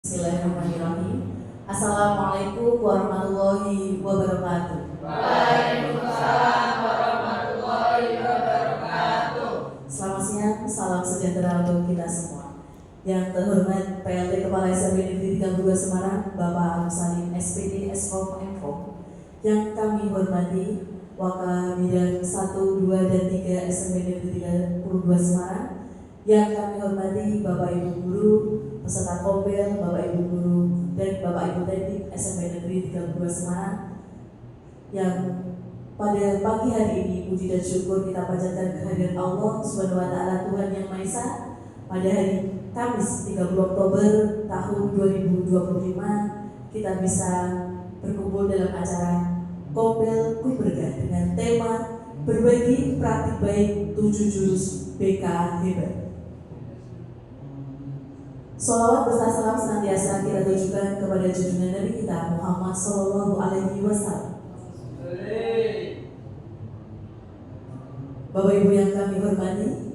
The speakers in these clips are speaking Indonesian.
Bismillahirrahmanirrahim. Assalamualaikum warahmatullahi wabarakatuh. Waalaikumsalam warahmatullahi wabarakatuh. Selamat siang, salam sejahtera untuk kita semua. Yang terhormat PLT Kepala SMP Negeri 32 Semarang, Bapak Agus Salim SPD Eskom Info. Yang kami hormati Waka Bidang 1, 2, dan 3 SMP Negeri 32 Semarang. Yang kami hormati Bapak Ibu Guru, peserta Kompel, Bapak Ibu Guru, dan Bapak Ibu Teknik SMP Negeri 32 Semarang. Yang pada pagi hari ini puji dan syukur kita panjatkan kehadirat Allah Subhanahu wa taala Tuhan Yang Maha Esa pada hari Kamis 30 Oktober tahun 2025 kita bisa berkumpul dalam acara Kompel Kuberga dengan tema berbagi praktik baik 7 jurus BK Hebat. Sholawat beserta salam senantiasa kita tujukan kepada junjungan Nabi kita Muhammad Sallallahu Alaihi Wasallam. Bapak Ibu yang kami hormati,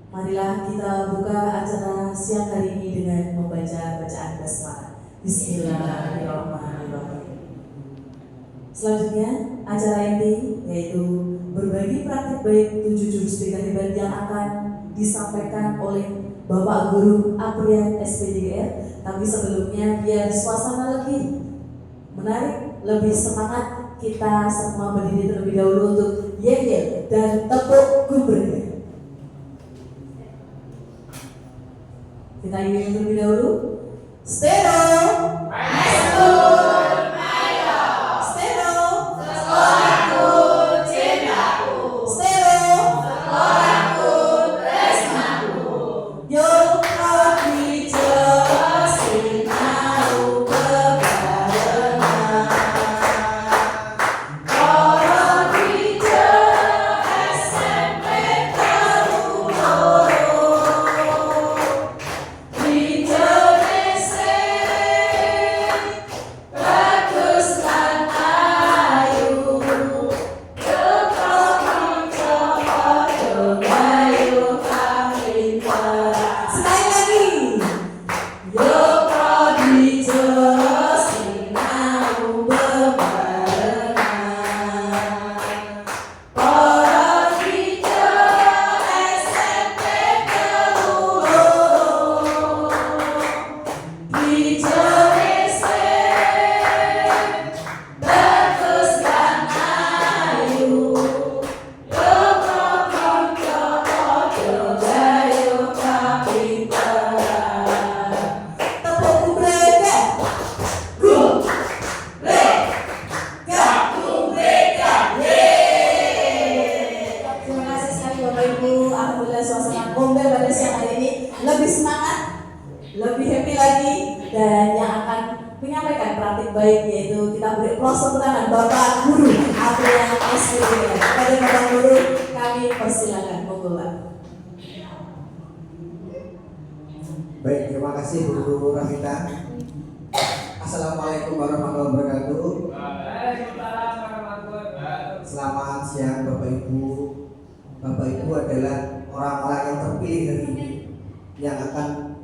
marilah kita buka acara siang hari ini dengan membaca bacaan basmalah. Bismillahirrahmanirrahim. Selanjutnya acara inti yaitu berbagi praktik baik 7 jurus BK Hebat yang akan disampaikan oleh Bapak Guru Aprian SPDGR. Tapi sebelumnya biar suasana lebih menarik, lebih semangat, kita semua berdiri terlebih dahulu untuk yel-yel dan tepuk gumbernya. Kita yel terlebih dahulu. Steno, Maestro, Mayo. Steno, Sekolahku, cintaku. Steno, Sekolahku, tresnaku. yo kami jelasin tahu bebarengan. Orang bijak SMP Kaluloro. Bijak bagus lan ayu. Yo kanca padha ayu kapinter. Sekali lagi. Yo pradija sinau bebarengan. Para bijak SMP Kaluloro. Bijak bagus lan ayu. Yo kanca padha ayu kapinter. Tepuk gumbernya. Terima kasih sekali Bapak Ibu. Alhamdulillah suasana Kompel pada siang hari ini lebih semangat, lebih happy lagi, dan yang akan menyampaikan praktik baik yaitu kita beri applause tepuk tangan Bapak Guru Aprian SPDGR. Kepada Bapak Guru kami persilakan, monggo Pak. Baik, terima kasih Bu Guru Rafita. Assalamualaikum warahmatullahi wabarakatuh. Waalaikumsalam warahmatullahi wabarakatuh. Selamat siang Bapak Ibu. Bapak Ibu adalah orang-orang yang terpilih hari ini yang akan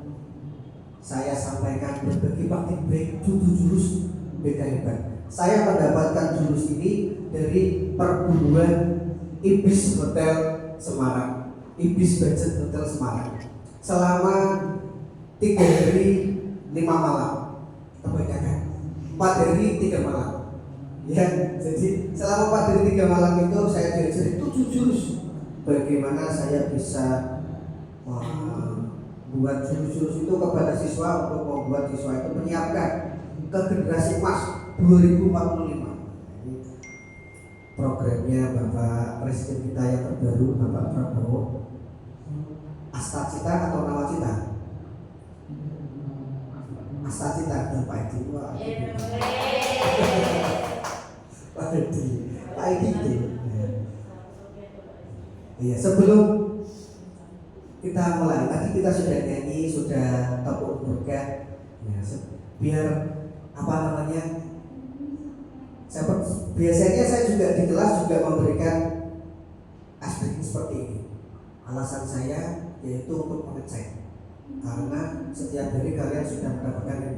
saya sampaikan berbagi praktik baik 7 jurus BK Hebat. Saya mendapatkan jurus ini dari perguruan Ibis Hotel Semarang, Ibis Budget Hotel Semarang. Selama 3 hari 5 malam, kebanyakan 4 hari 3 malam. Ya, jadi selama 4 hari 3 malam itu saya diajari 7 jurus. Bagaimana saya bisa membuat jurus-jurus itu kepada siswa untuk membuat siswa itu menyiapkan ke generasi emas 2045. Ini programnya Bapak Presiden kita yang terbaru, Bapak Prabowo. Astacita atau Nawacita? Astacita dan Pak Edi. Wah, Pak Edi, Pak Edi itu. Iya, sebelum kita mulai, tadi kita sudah nyanyi, sudah tepuk berkat, ya, biar apa namanya? Biasanya saya juga di kelas juga memberikan aspek seperti ini. Alasan saya yaitu untuk mengecek, karena setiap hari kalian sudah mendapatkan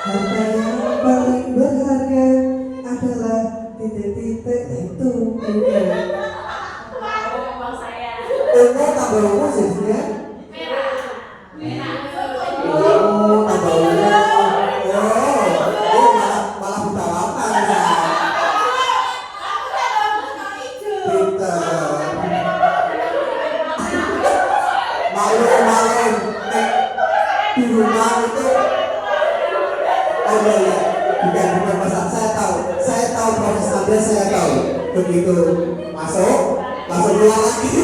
Harta yang paling berharga adalah titik-titik itu. Bang saya. Ungu tambah ungu jadinya. Merah. Merah. Oh, tambah ungu. Oh, malah buta warna ya. Pinter. Malu-maluin di rumah itu. Oh iya, bukan masalah. Saya tahu proses Anda, saya tahu. Begitu masuk, langsung keluar lagi.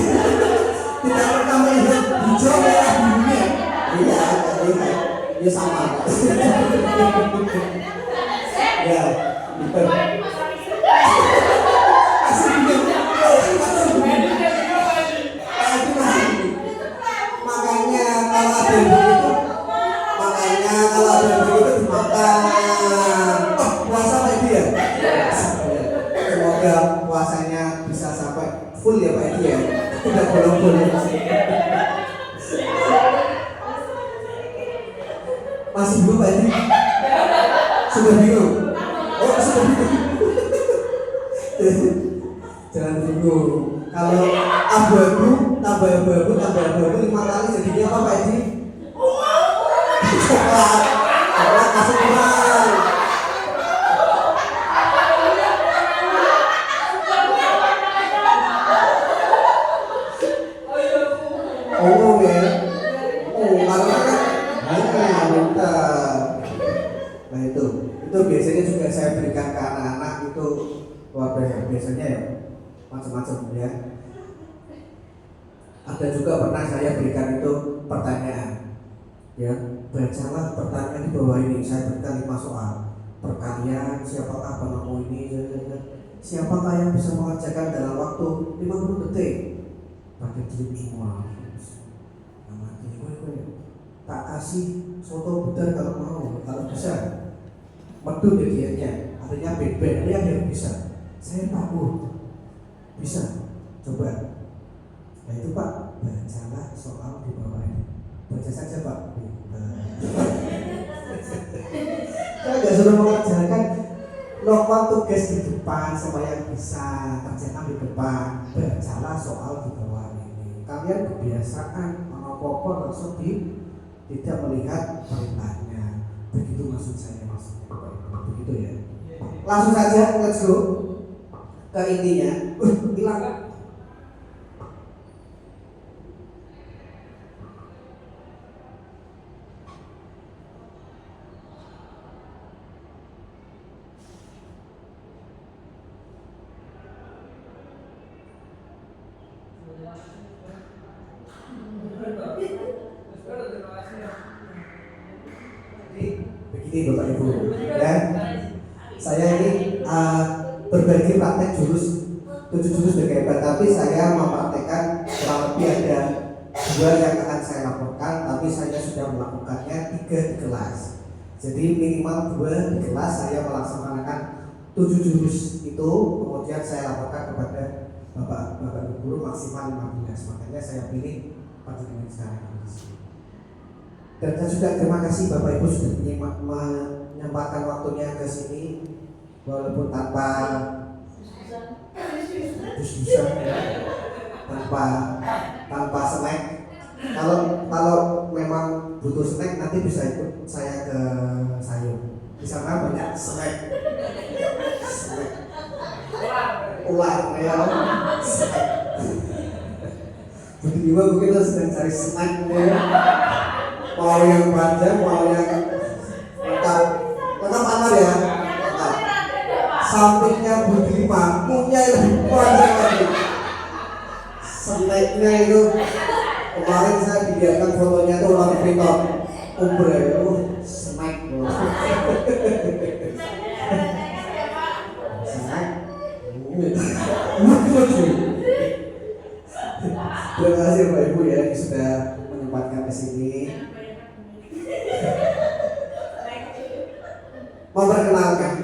Tidak pernah melihat hijau merah birunya. Iya, ya sama. Ya, betul. Makanya kalau ada yang begitu, dimakan. Oh, puasa Pak Edi ya? Semoga puasanya bisa sampai full ya Pak Edi ya. Tidak bolong-bolong. Masih belum Pak Edi? Sudah bingung? Oh, sudah bingung. Jangan bingung. Kalau abu-abu tambah abu-abu 5 kali jadinya apa Pak Edi? Coklat masuk kurang. Oh ya. Oh karena kan bentar. Nah itu biasanya juga saya berikan ke anak-anak itu luar biasa biasanya ya macam-macam ya. Ada juga pernah saya berikan itu pertanyaan. Ya, bacalah pertanyaan di bawah ini. Saya berikan 5 soal. Perkalian, siapakah penemu ini? Siapakah yang bisa mengerjakan dalam waktu 50 detik? Pakai diri semua. Amati gue. Tak kasih soto butar kalau bisa. Medun dietnya. Artinya bed yang bisa. Saya takut. Bisa. Coba. Nah itu Pak, bacalah soal di bawah ini. Baca saja Pak. Saya nggak suruh mengerjakan lakukan tugas di depan supaya bisa kerjakan di depan. Bacalah soal di bawah ini. Kalian kebiasaan apa-apa langsung tidak melihat perintahnya. Begitu maksud saya maksudnya. Begitu ya. Langsung saja let's go ke intinya. Hilang. Begini Bapak Ibu, ya. Saya ini berbagi praktek jurus 7 jurus berkebat, tapi saya mempraktekkan kurang lebih ada 2 yang akan saya laporkan, tapi saya sudah melakukannya 3 di kelas. Jadi minimal 2 di kelas saya melaksanakan 7 jurus itu, kemudian saya laporkan kepada Bapak Guru maksimal 15. Makanya saya pilih panjenengan sekarang. Dan saya juga terima kasih Bapak Ibu sudah menyempatkan waktunya ke sini walaupun tanpa diskusi, tanpa snack. Kalau memang butuh snack nanti bisa ikut saya ke sayur. Di sana banyak snack. Ular ya. Begitu juga mungkin sedang cari snack ya. Mau yang panjang, mau yang lengkap apa ya? Lengkap. Sampingnya Budiman, punya yang lebih panjang lagi. Snacknya itu kemarin saya dibiarkan fotonya itu ular piton, umbre itu snack. Snack. Terima kasih Bapak Ibu ya yang sudah menyempatkan ke sini. Memperkenalkan,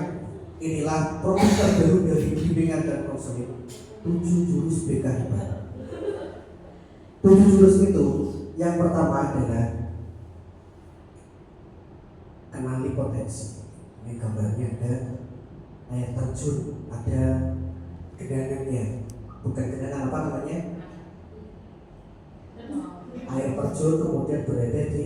inilah program terbaru dari bimbingan dan konseling 7 jurus BK Hebat. 7 jurus itu yang pertama adalah kenali kenali potensi. Ini gambarnya ada air terjun, ada genangannya. Bukan genangan apa namanya? Air terjun kemudian berada di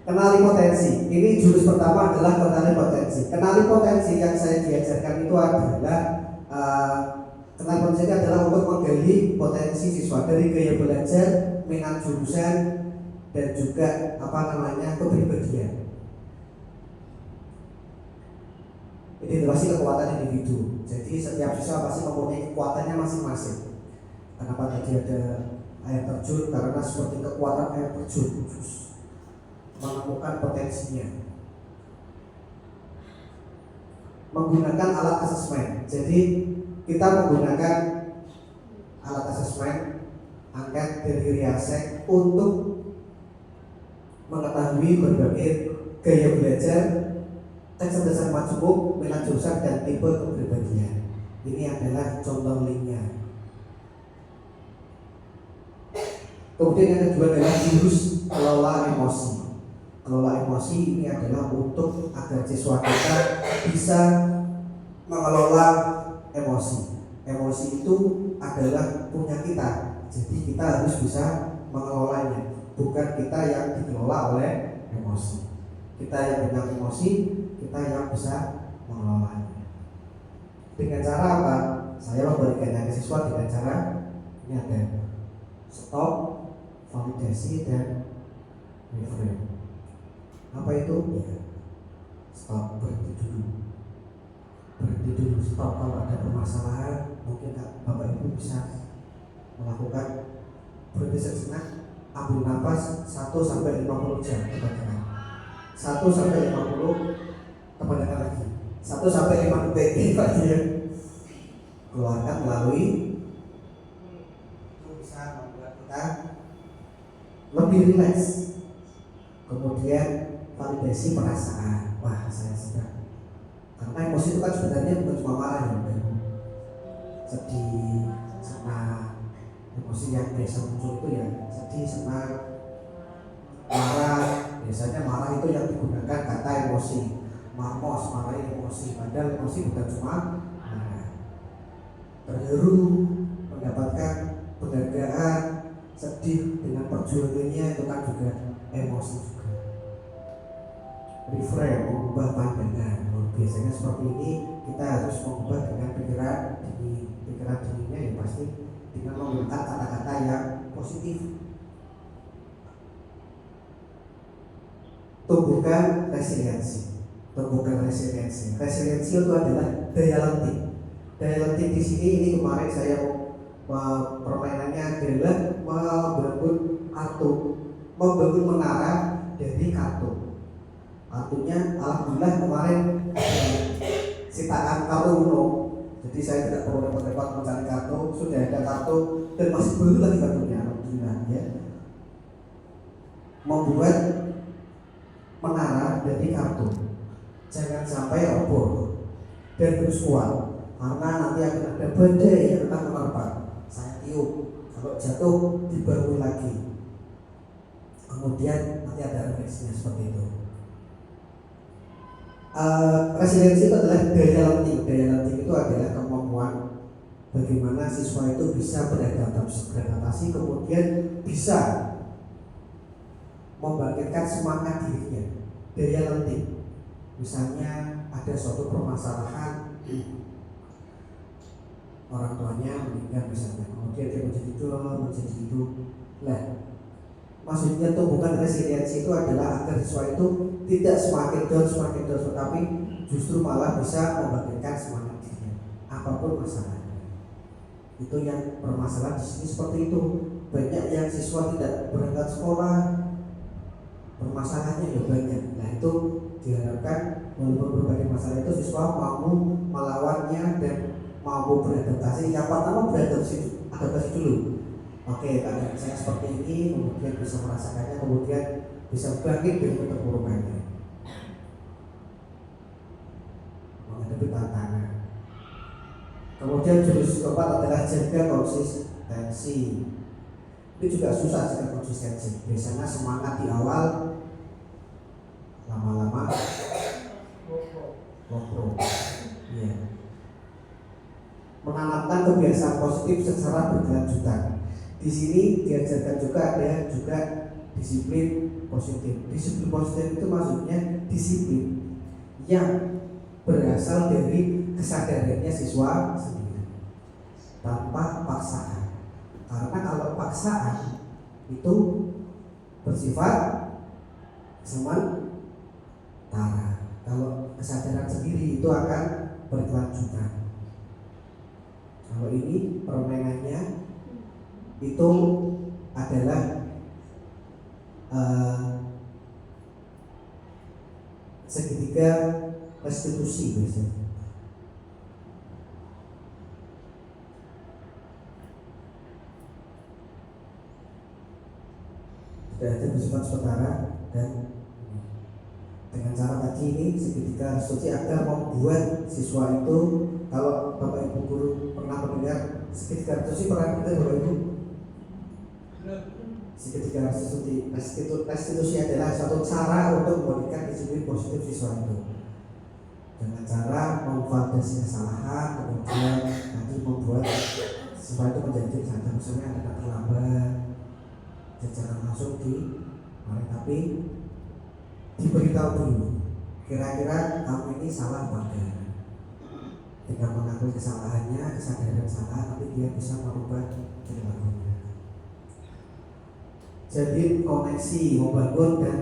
kenali potensi. Ini jurus pertama adalah kenali potensi. Kenali potensi yang saya diajarkan itu adalah kenali potensi adalah untuk menggali potensi siswa dari gaya belajar, minat jurusan, dan juga kepribadian. Identifikasi kekuatan individu. Jadi setiap siswa pasti mempunyai kekuatannya masing-masing. Kenapa tadi ada air terjun? Karena seperti kekuatan air terjun menemukan potensinya. Menggunakan alat asesmen. Jadi kita menggunakan alat asesmen angkat dari Riasek untuk mengetahui berbagai gaya belajar, kecerdasan majmuk, minat jurusan, dan tipe kepribadian. Ini adalah contoh linknya. Kemudian yang kedua adalah jurus kelola emosi. Kelola emosi ini adalah untuk agar siswa kita bisa mengelola emosi. Emosi itu adalah punya kita, jadi kita harus bisa mengelolanya. Bukan kita yang dikelola oleh emosi. Kita yang punya emosi, kita yang bisa mengelolanya. Dengan cara apa? Saya memberikan ke siswa dengan cara ini ada stop, validasi, dan reframe. Apa itu? Ya, stop, berhenti dulu, stop. Kalau ada permasalahan, mungkin Bapak Ibu bisa melakukan berhenti sejenak, ambil nafas 1-50 jam, tekan 1-50, tekan lagi 1-5 detik ya. Keluarkan melalui itu bisa membuat kita lebih rileks. Kemudian validasi perasaan. Wah, saya sedang. Karena emosi itu kan sebenarnya bukan cuma marah ya, sedih, senang. Emosi yang biasa muncul itu ya sedih, senang, marah. Biasanya marah itu yang digunakan kata emosi. Marmos, marah emosi. Padahal emosi bukan cuma marah. Terharu, mendapatkan penghargaan, sedih dengan perjuangannya, itu kan juga emosi juga. Reframe, mengubah pandangan. Biasanya seperti ini kita harus mengubah dengan pikiran dingin. Pikiran dinginnya ya pasti dengan menggunakan kata-kata yang positif. Tumbuhkan resiliensi. Resiliensi itu adalah daya lenting. Daya lenting di sini ini kemarin saya permainannya adalah membangun menara dari kartu. Artinya alhamdulillah kemarin sitaan kartu Uno. Jadi saya tidak perlu repot-repot mencari kartu, sudah ada kartu dan masih baru lagi kartunya, alhamdulillah ya. Membuat menara dari kartu, jangan sampai roboh dan terus kuat, karena nanti akan ada badai yang akan menerpa. Saya tiup, kalau jatuh dibangun lagi, kemudian nanti ada refleksinya seperti itu. Resiliensi itu adalah daya lenting. Daya lenting itu adalah kemampuan bagaimana siswa itu bisa beradaptasi, kemudian bisa membangkitkan semangat dirinya. Daya lenting, misalnya ada suatu permasalahan, orang tuanya meninggal misalnya, kemudian dia menjadi hidup. Maksudnya tumbuhkan resiliensi itu adalah agar siswa itu tidak semakin down, tetapi justru malah bisa membangkitkan semangat dirinya apapun masalahnya. Itu yang permasalahan di sini seperti itu. Banyak yang siswa tidak berangkat sekolah, permasalahannya ya banyak. Nah itu diharapkan walaupun berbagai masalah itu siswa mampu melawannya dan mampu beradaptasi. Yang pertama adaptasi dulu. Oke, keadaan saya seperti ini, kemudian bisa merasakannya, kemudian bisa bangkit dari keterpurukannya, menghadapi tantangan. Kemudian jurus keempat adalah jaga konsistensi. Ini juga susah jika konsistensi. Biasanya semangat di awal, lama-lama ngobrol. Iya. Menanamkan kebiasaan positif secara berkelanjutan. Di sini diajarkan juga ada juga disiplin positif. Disiplin positif itu maksudnya disiplin yang berasal dari kesadarannya siswa sendiri tanpa paksaan. Karena kalau paksaan itu bersifat sementara. Kalau kesadaran sendiri itu akan berkelanjutan. Kalau ini permainannya itu adalah segitiga restitusi biasanya. Sudah ada bersifat sementara dan dengan cara tadi ini segitiga restitusi agar membuat siswa itu, kalau Bapak Ibu guru pernah mendengar segitiga restitusi, pernah dengar Bapak Ibu? Segitiga restitusi adalah suatu cara untuk memberikan disiplin positif siswa itu dengan cara memvalidasi kesalahan, kemudian nanti membuat siswa itu menjadi sadar. Misalnya ada kata terlambat, jangan langsung tapi diberitahu dulu, kira-kira kamu ini salah apa enggak. Dengan mengakui kesalahannya, kesadaran salah, tapi dia bisa merubah perilakunya. Jadi koneksi membangun dan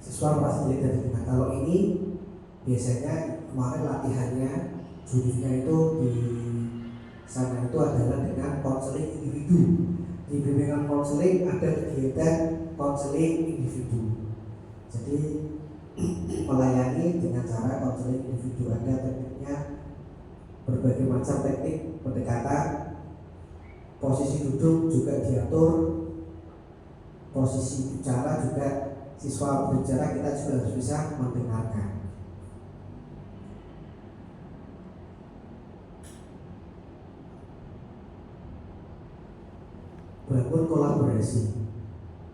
siswa pasti jadi dengan. Kalau ini biasanya kemarin latihannya jurusnya itu di sana itu adalah dengan konseling individu. Di bimbingan konseling ada kegiatan konseling individu. Jadi melayani dengan cara konseling individu. Ada tekniknya, berbagai macam teknik pendekatan. Posisi duduk juga diatur, posisi bicara juga, siswa berbicara kita juga harus bisa mendengarkan. Bangun kolaborasi.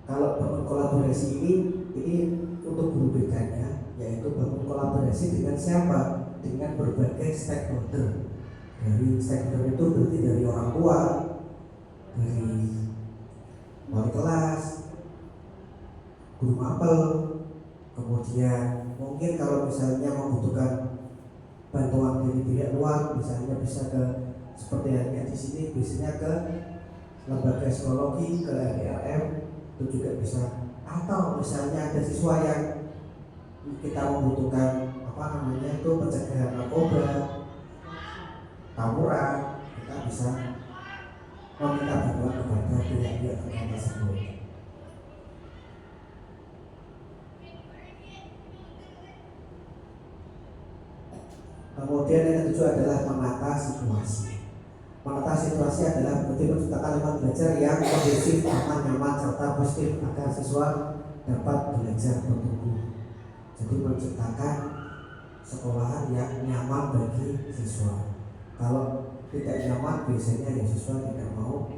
Kalau bangun kolaborasi ini untuk guru BK-nya, yaitu bangun kolaborasi dengan siapa? Dengan berbagai stakeholder. Dari stakeholder itu berarti dari orang tua, dari wali kelas, guru mapel, kemudian mungkin kalau misalnya membutuhkan bantuan dari pihak luar, misalnya bisa ke seperti yang di sini, biasanya ke lembaga psikologi, ke LRM, itu juga bisa. Atau misalnya ada siswa yang kita membutuhkan itu pencegahan narkoba, tawuran, kita bisa meminta bantuan kepada pihak-pihak terkait tersebut. Kemudian yang kedua adalah menata situasi. Menata situasi adalah berarti menciptakan lingkungan belajar yang kondusif, aman, nyaman, serta positif agar siswa dapat belajar bertumbuh. Jadi menciptakan sekolahan yang nyaman bagi siswa. Kalau tidak nyaman, biasanya ya siswa tidak mau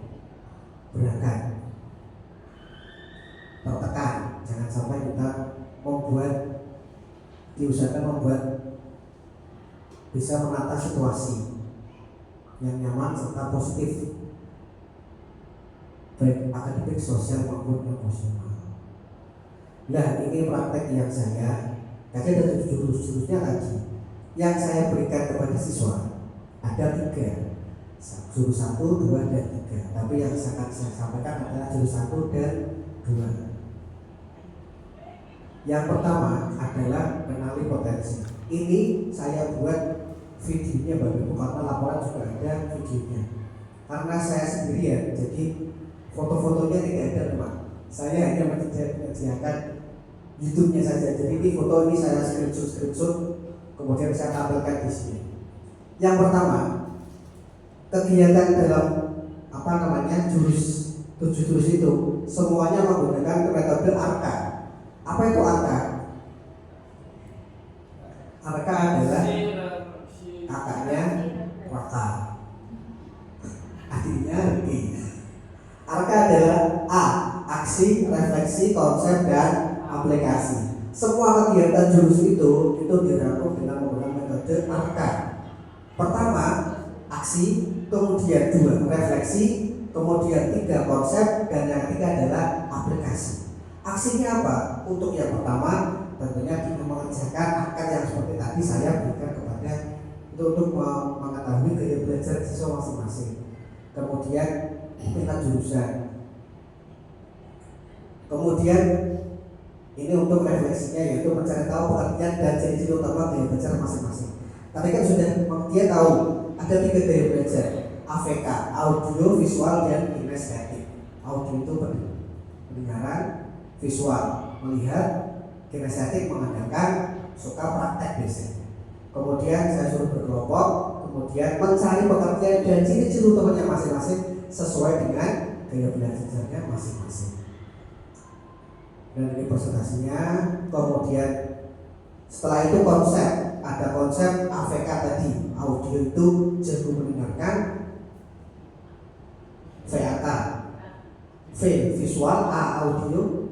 berangkat. Tertekan, jangan sampai kita diusahakan membuat bisa menata situasi yang nyaman serta positif, baik akademik, sosial maupun emosional. Nah, ini praktek yang tadi ada jurus-jurusnya tadi yang saya berikan kepada siswa ada 3, jurus 1, 2, dan 3. Tapi yang saya sampaikan adalah jurus 1 dan 2. Yang pertama adalah kenali potensi. Ini saya buat videonya Bapak Ibu karena laporan juga ada videonya. Karena saya sendirian, jadi foto-fotonya tidak ada teman. Saya hanya menyediakan YouTube-nya saja. Jadi ini foto ini saya screenshot, kemudian saya tampilkan di sini. Yang pertama, kegiatan dalam jurus 7 jurus itu semuanya menggunakan metode ARKA. Apa itu ARKA? ARKA adalah kakaknya Raka, adiknya D-nya E. Arka adalah A. Aksi, refleksi, konsep, dan aplikasi. Semua kegiatan jurus itu dirangkum dengan menggunakan metode Arka. Pertama, aksi, kemudian 2, refleksi, kemudian 3, konsep, dan yang ketiga adalah aplikasi. Aksinya apa? Untuk yang pertama, tentunya kita mengerjakan akad yang seperti tadi saya berikan kepada itu untuk mengetahui gaya belajar siswa masing-masing. Kemudian tingkat jurusan. Kemudian ini untuk refleksinya yaitu mencari tahu pengertian dan ciri-ciri utama gaya belajar masing-masing. Tadi kan sudah dia tahu ada 3 gaya belajar, AVK, audio, visual, dan kinestetik. Audio itu pendengaran, visual melihat, kinestetik mengandalkan suka praktek biasanya. Kemudian saya suruh berkelompok, kemudian mencari pengertian dan ciri-ciri utamanya masing-masing sesuai dengan gaya belajarnya masing-masing. Dan ini presentasinya. Kemudian setelah itu konsep, ada konsep AVK tadi, audio itu jago mendengarkan, VAK, V visual, A audio,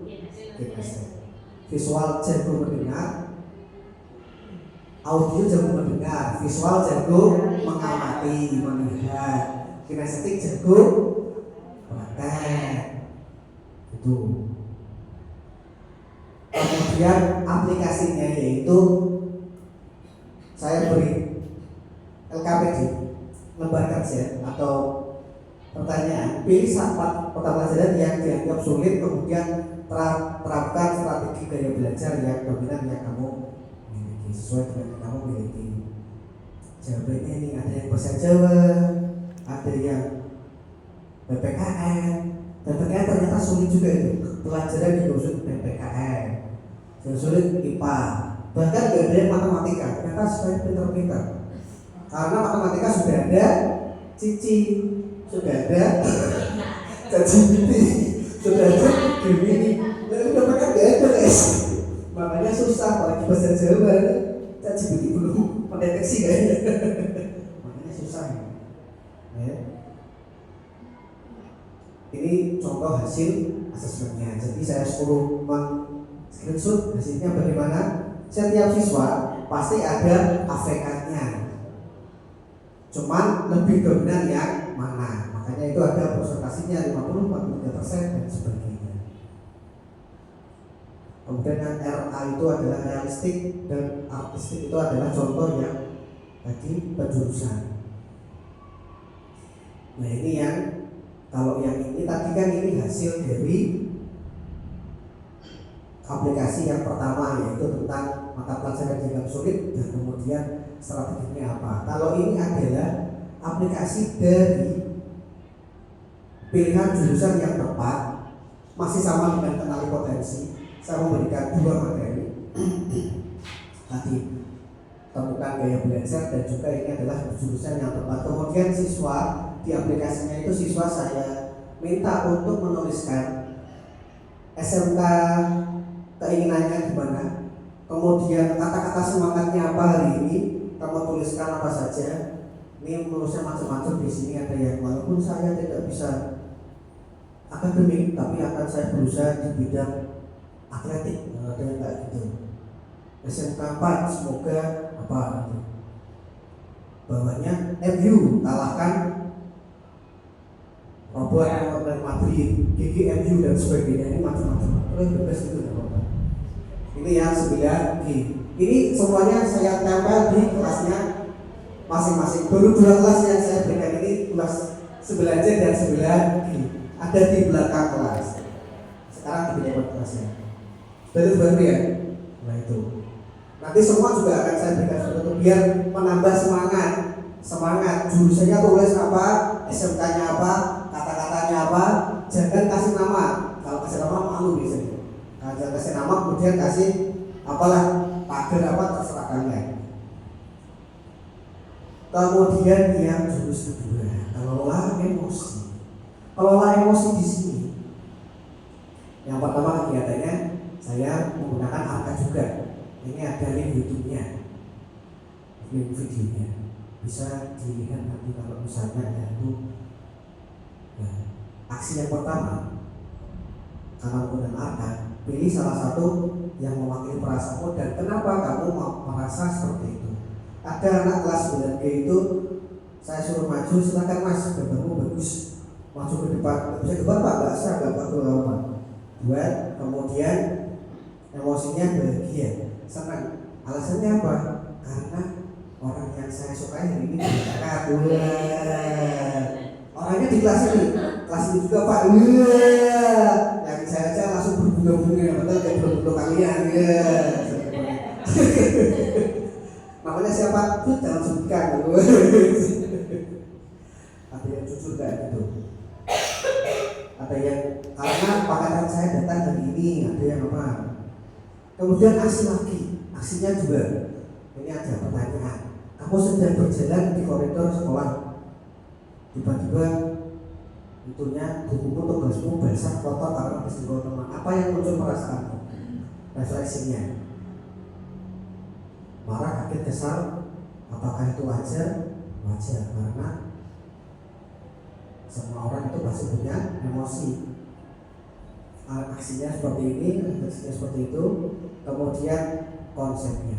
kinestetik. Visual jago mendengar, audio jago mendengar, visual jago mengamati, melihat, kinestetik jago praktek. Itu. Kemudian aplikasinya yaitu saya beri LKPD, lembar kerja atau pertanyaan, pilih saat pelajaran yang dianggap sulit, kemudian terapkan strategi gaya belajar yang dominan yang kamu miliki sesuai dengan yang kamu miliki. Jawabannya ini ada yang bahasa Jawa, ada yang PPKN. PPKN ternyata sulit juga itu. Pelajaran yang sulit PPKN, yang sulit IPA, bahkan gak ada yang matematika. Ternyata supaya pintar-pintar. Karena matematika sudah ada Cici, sudah ada ChatGPT, sudah ada Gemini. Tapi PPKN gak ada guys. Makanya susah, apalagi bahasa Jawa. ChatGPT belum mendeteksi kayaknya. Makanya susah ya. Ini contoh hasil asesmennya. Jadi saya suruh screenshot hasilnya bagaimana. Setiap siswa pasti ada AVK-nya. Cuman lebih dominan yang mana. Makanya itu ada presentasinya 50, 43% dan sebagainya. Kemudian yang RA itu adalah realistik dan artistik itu adalah contoh yang tadi penjurusan. Nah ini yang kalau yang ini tadi kan ini hasil dari aplikasi yang pertama yaitu tentang mata pelajaran yang dianggap sulit dan kemudian strateginya apa. Kalau ini adalah aplikasi dari pilihan jurusan yang tepat, masih sama dengan kenali potensi. Saya memberikan 2 materi tadi, temukan gaya belajar dan juga ini adalah jurusan yang tepat. Kemudian siswa di aplikasinya itu siswa saya minta untuk menuliskan SMK keinginannya gimana, kemudian kata-kata semangatnya apa hari ini, kamu tuliskan apa saja. Ini menulisnya macam-macam. Di sini ada yang walaupun saya tidak bisa akademik, tapi akan saya berusaha di bidang atletik, ada yang kayak gitu. SMK 4 semoga apa gitu. Bawahnya MU kalahkan Robot Real Madrid, GGMU dan sebagainya. Ini macam-macam. Terus bebas itu apa? Ini yang 9G. Ini semuanya saya tempel di kelasnya masing-masing. Baru 2 kelas yang saya berikan ini, kelas 9C dan 9G. Ada di belakang kelas. Sekarang di depan kelasnya. Baru ya? Nah itu. Nanti semua juga akan saya berikan sesuatu biar menambah semangat. Jurusannya tulis apa, SMK-nya apa, kata-katanya apa, jangan kasih nama. Kalau kasih nama malu biasanya. Kalau kasih nama kemudian kasih apalah pagar apa terserah kalian. Kemudian yang jurus kedua, kelola emosi. Kelola emosi di sini. Yang pertama kegiatannya saya menggunakan Arka juga. Ini ada link YouTube-nya, link videonya. Bisa dilihat nanti kalau misalnya ada itu Nah, aksi yang pertama, karena menggunakan arkan, pilih salah satu yang mewakili perasaanmu dan kenapa kamu merasa seperti itu. Ada anak kelas 9G itu saya suruh maju, silakan mas, gambarmu bagus, maju ke depan. Nggak bisa depan pak, nggak usah, nggak perlu lama. Buat kemudian emosinya bahagia, senang. Alasannya apa? Karena orang yang saya sukai hari ini berangkat. Orangnya di kelas ini juga pak. Yang saya aja langsung berbunga-bunga, betul kayak berbunga kalian. Namanya siapa? Tuh jangan sebutkan. Ada yang jujur kayak gitu. Ada yang karena pakaian saya datang hari ini, ada yang apa? Kemudian aksi lagi, aksinya juga. Ini ada pertanyaan. Kamu sedang berjalan di koridor sekolah, tiba-tiba itunya bukumu tugasmu basah kotor karena habis dibawa teman. Apa yang muncul perasaanmu? Refleksinya marah, kaget, kesal. Apakah itu wajar? Wajar, karena semua orang itu pasti punya emosi. Aksinya seperti ini, aksinya seperti itu. Kemudian konsepnya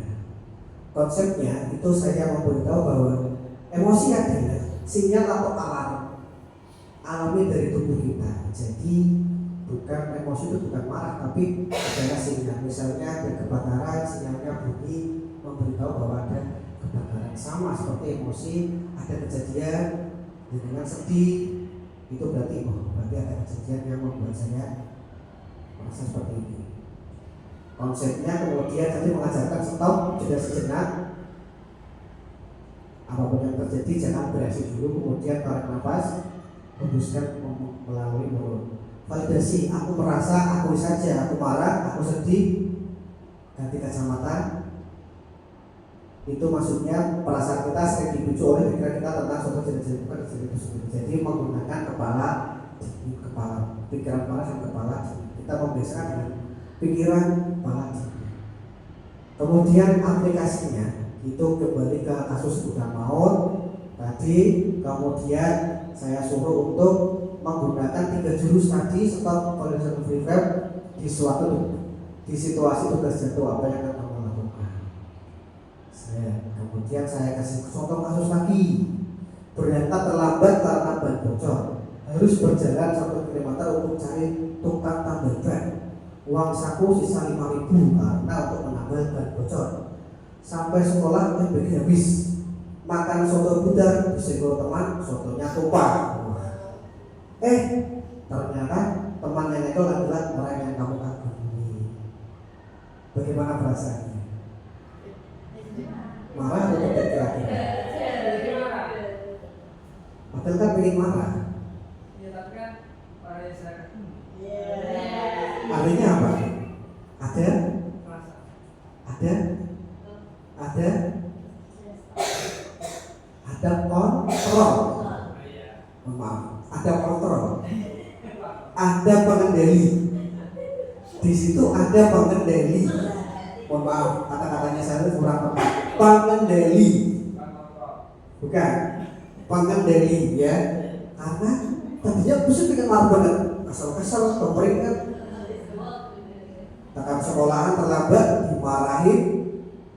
itu saya memberitahu bahwa emosi adalah sinyal atau alarm alami dari tubuh kita. Jadi bukan emosi itu bukan marah, tapi adalah sinyal. Misalnya ada kebakaran, sinyalnya bunyi memberitahu bahwa ada kebakaran. Sama seperti emosi, ada kejadian dengan sedih, itu berarti ada kejadian yang membuat saya merasa seperti ini. Konsepnya kemudian tadi mengajarkan stop, jeda sejenak. Apapun yang terjadi jangan bereaksi dulu, kemudian tarik nafas, hembuskan melalui mulut. Validasi, aku merasa, aku saja, aku marah, aku sedih. Ganti kacamata. Itu maksudnya perasaan kita sering dipicu oleh pikiran kita tentang suatu kejadian bukan kejadian tersebut. Jadi menggunakan kepala, pikiran kepala dan kepala. Kita membiasakan dengan pikiran kepala. Kemudian aplikasinya itu kembali ke kasus udah maut tadi. Kemudian saya suruh untuk menggunakan 3 jurus tadi stop, coordination, prevent di situasi tugas jatuh. Apa yang akan kamu lakukan? Kemudian saya kasih contoh kasus lagi. Berangkat terlambat karena ban bocor, harus berjalan 1 km untuk cari tukang tambal ban. Uang saku sisa 5.000 karena untuk menambal ban bocor. Sampai sekolah bagi habis. Makan soto budar, disenggol teman, sotonya tumpah. Ternyata teman yang itu adalah orang yang kamu kagumi. Bagaimana perasaannya? Marah atau tidak kira-kira? Padahal kan pengen marah. Ya tapi kan para saya. Artinya apa? Ada kontrol. Maaf, ada kontrol. Ada pengendali. Di situ ada pengendali. Mohon maaf, kata-katanya saya kurang tepat. Pengendali, bukan pengendali ya. Karena tadinya pusing pengen marah banget, kesel-kesel, pemeringat. Kakak sekolahan terlambat, dimarahin,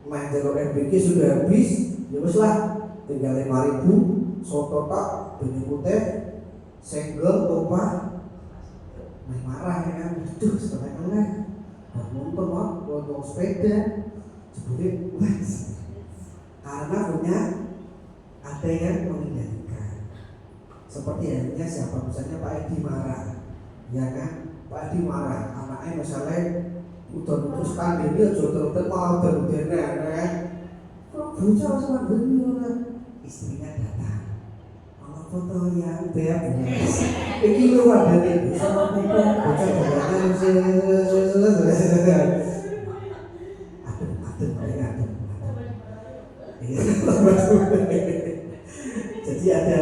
main jalur MBG sudah habis, ya wes lah, tinggal 5.000, soto tak, banyak putih, senggol, tumpah, main marah ya kan, aduh setengah-tengah, nonton mau, nonton sepeda, jebule, wes, karena punya ada yang mengendalikan. Seperti halnya siapa, misalnya Pak Edi marah, ya kan, Pak Edi marah, anaknya misalnya udah standar dia jodoh malah berbeda kan. Bocah sama bener. Istrinya datang. Kalau foto yang bebas. Iki lu wadane sama bocah jalan Jadi ada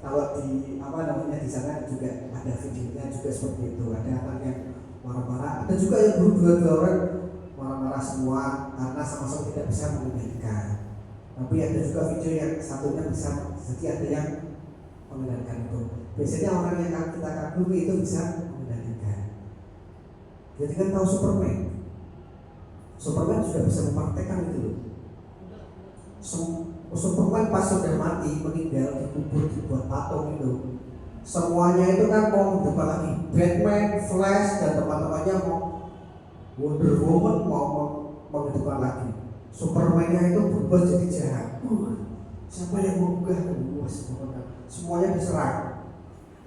kalau di apa namanya di sana juga ada videonya juga seperti itu. Ada anak yang marah-marah, ada juga yang berdua-dua orang marah-marah semua karena sama-sama tidak bisa mengendalikan. Tapi ada juga video yang satunya bisa, jadi ada yang mengendalikan itu. Biasanya orang yang kita kagumi itu bisa mengendalikan. Jadi kan tahu Superman. Superman sudah bisa mempraktekkan itu loh. Superman pas sudah mati, meninggal, dikubur, dibuat patung itu, semuanya itu kan mau mendepan lagi. Batman, Flash, dan teman-temannya mau Wonder Woman mau menghidupkan lagi. Superman-nya itu berubah jadi jahat. Siapa yang mau gugah? Semuanya diserang.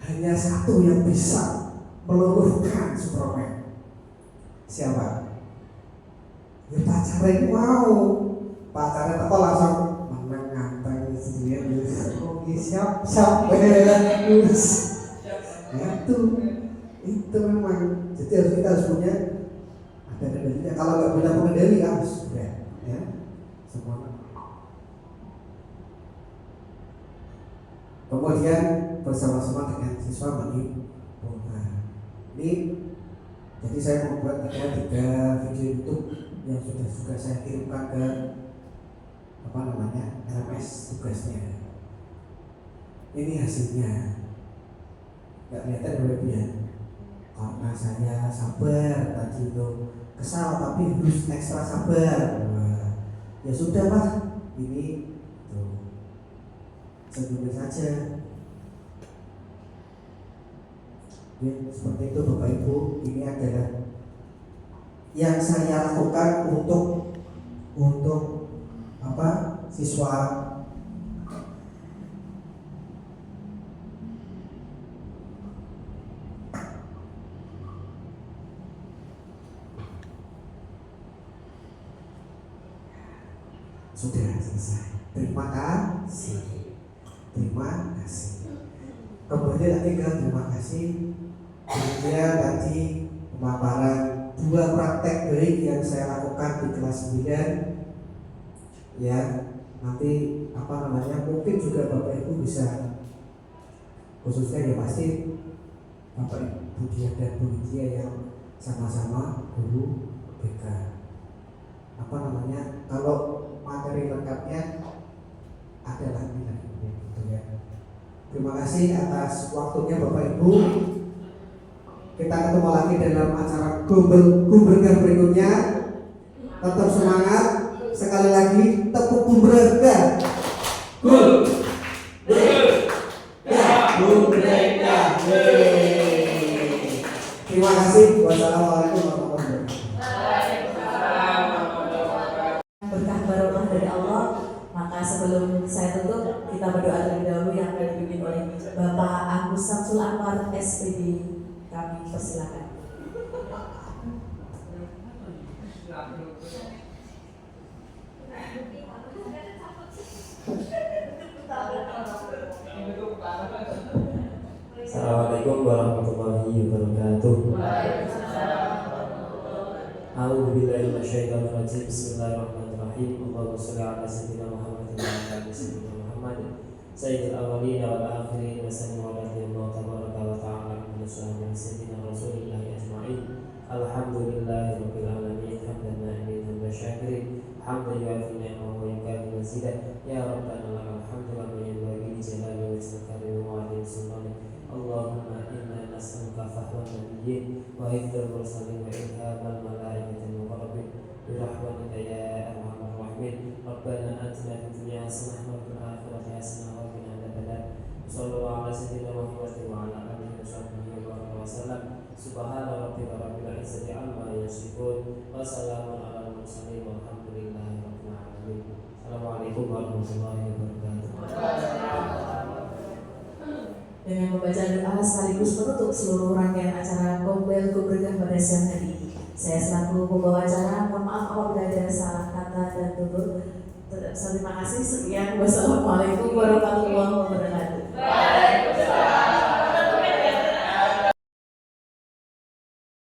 Hanya satu yang bisa meluluhkan Superman. Siapa? Ya pacarnya mau. Pacarnya apa langsung menang nganteng sendiri. Oke siap itu memang. Jadi kita harus punya ada kendalinya. Kalau nggak punya pengendali harus sudah ya semua. Kemudian bersama-sama dengan siswa menghibur. Ini jadi saya membuat ada 3 video YouTube yang sudah saya kirimkan ke LMS tugasnya. Ini hasilnya. Nggak kelihatan berlebihan. Karena saya sabar tadi itu kesal tapi harus ekstra sabar. Ya sudahlah, ini tuh sebelumnya saja. Ya, seperti itu Bapak Ibu, ini adalah yang saya lakukan untuk siswa sudah selesai. Terima kasih. Kembali lagi ke terima kasih. Kemudian tadi pemaparan 2 praktek baik yang saya lakukan di kelas 9. Ya, nanti mungkin juga Bapak Ibu bisa, khususnya ya pasti Bapak Ibu Dia dan Bu Dia yang sama-sama guru BK. Kalau materi lengkapnya ada lagi gitu ya. Terima kasih atas waktunya Bapak Ibu. Kita ketemu lagi dalam acara Gumberga berikutnya. Tetap semangat. Sekali lagi tepuk Gumberga. Gumberga. Terima kasih. Wassalamualaikum warahmatullahi wabarakatuh. Berkah barokah dari Allah. Maka sebelum saya tutup, kita berdoa terlebih dahulu yang akan dipimpin oleh Bapak Agus Samsul Anwar SPD. Kami persilakan. Assalamualaikum warahmatullahi wabarakatuh. A'udzubillahi minasyaitonir rajim. Bismillahirrahmanirrahim. Allahumma shalli ala sayyidina Muhammadin wa ala ali sayyidina Muhammad. Sayyidil awwalin wal akhirin wa sallallahu tabaraka wa ta'ala ala sayyidina Rasulillah ajma'in. Alhamdulillahirabbil alamin. Hamdan na'imin wa syakirin. Hamdan yu'afi ni'amahu wa yukafi mazidah. Ya Rabbana lakal hamdu wa yanbaghi li jalali wajhika wa 'azimi sultanik. Allahumma inna nas'aluka fahwan nabiyyin wa hifdzal mursalin wa ilhamal malaikatil muqarrabin bi rahmatika ya arhamar rahimin. Rabbana atina fid dunya hasanah wa fil akhirati hasanah wa qina adzabannar. Sallallahu ala sayyidina Muhammadin wa ala alihi wa sahbihi wa sallam. Subhana rabbika rabbil izzati amma yasifun wa salamun alal mursalin walhamdulillahi rabbil alamin. Assalamualaikum warahmatullahi wabarakatuh. Dengan membaca doa sekaligus menutup seluruh rangkaian acara Kombel Gumberga pada siang hari ini. Saya selaku pembawa acara, mohon maaf apabila ada salah kata dan tutur. Terima kasih. Sekian. Wassalamualaikum warahmatullahi wabarakatuh.